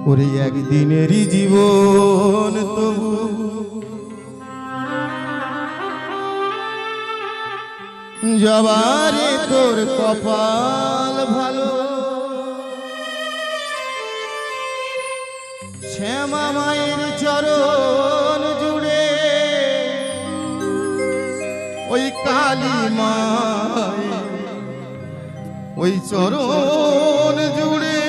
ওরে একদিনেরই জীবন তবু জবারে তোর কপাল ভালো, শ্যামা মায়ের চরণ জুড়ে ওই কালী মায়ের ওই চরণ জুড়ে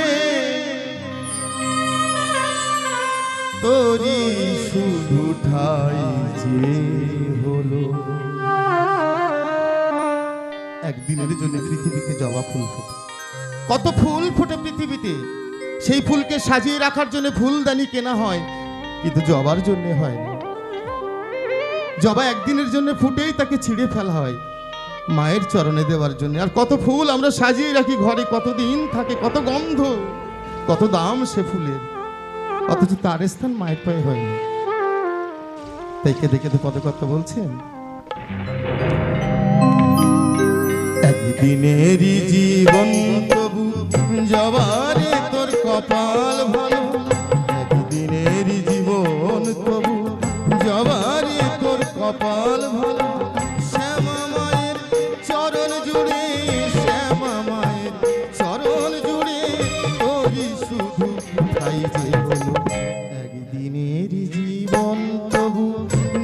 তোরি শুধু ঠাই যে হলো। একদিনের জন্য পৃথিবীতে জবা ফুল ফোটে, কত ফুল ফোটে পৃথিবীতে, সেই ফুলকে সাজিয়ে রাখার জন্য ফুলদানি কেনা হয়, কিন্তু জবার জন্য হয় না। জবা একদিনের জন্য ফুটেই তাকে ছিঁড়ে ফেলা হয় মায়ের চরণে দেওয়ার জন্য। আর কত ফুল আমরা সাজিয়ে রাখি ঘরে, কতদিন থাকে, কত গন্ধ, কত দাম সে ফুলের, অথচ তার স্থান মায়ের পায়ে হয়নি। তাই কেঁদে কেঁদে পদকর্তা বলছেন, একদিনেরই জীবন তবু জবারে তোর কপাল ভালো, একদিনেরই জীবন তবু জবারে তোর কপাল ভালো, শ্যামা মায়ের চরণ জুড়ে, শ্যামা মায়ের চরণ জুড়ে তোরই শুধু ঠাই যে হলো। একদিনেরই জীবন তবু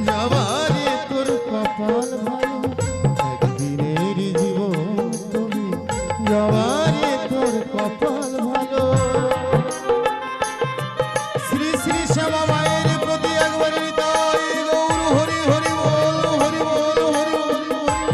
জবারে তোর কপাল ভালো, একদিনেরই জীবন তবু জবারে তোর কপাল ভালো। শ্রী শ্রী শ্যামা মায়ের প্রতি একবার হৃদয় গৌর হরি হরি বল, হরি বল, হরি বল, হরি বল।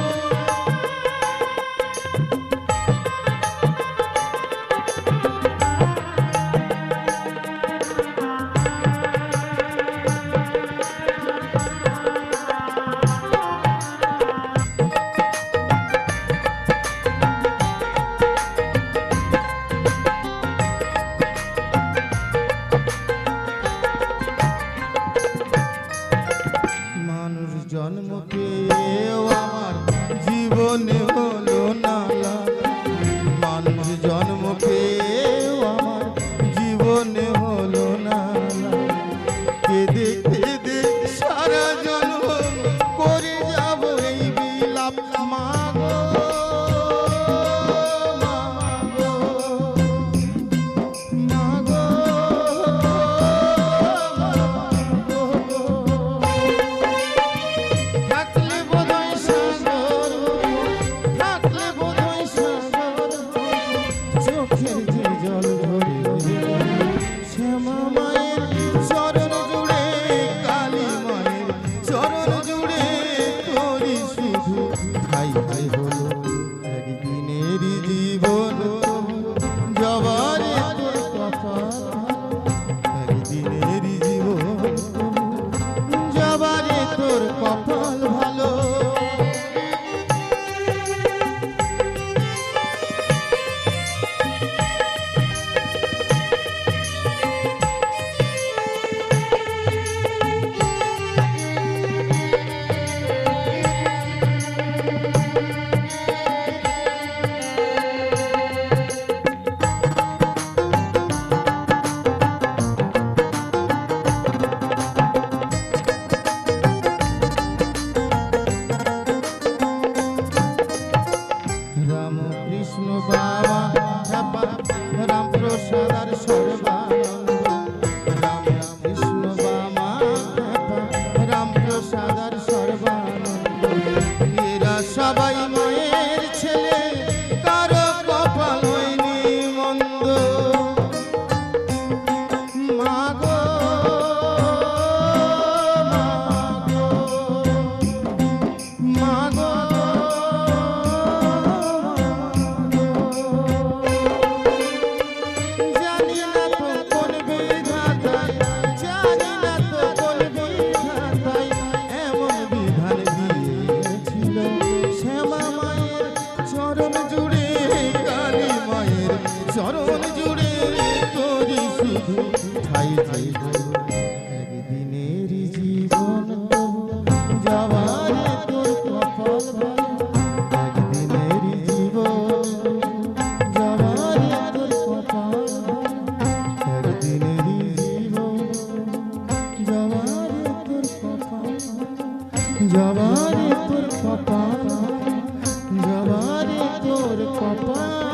জবারে তোর কপাল, জবারে তোর কপাল।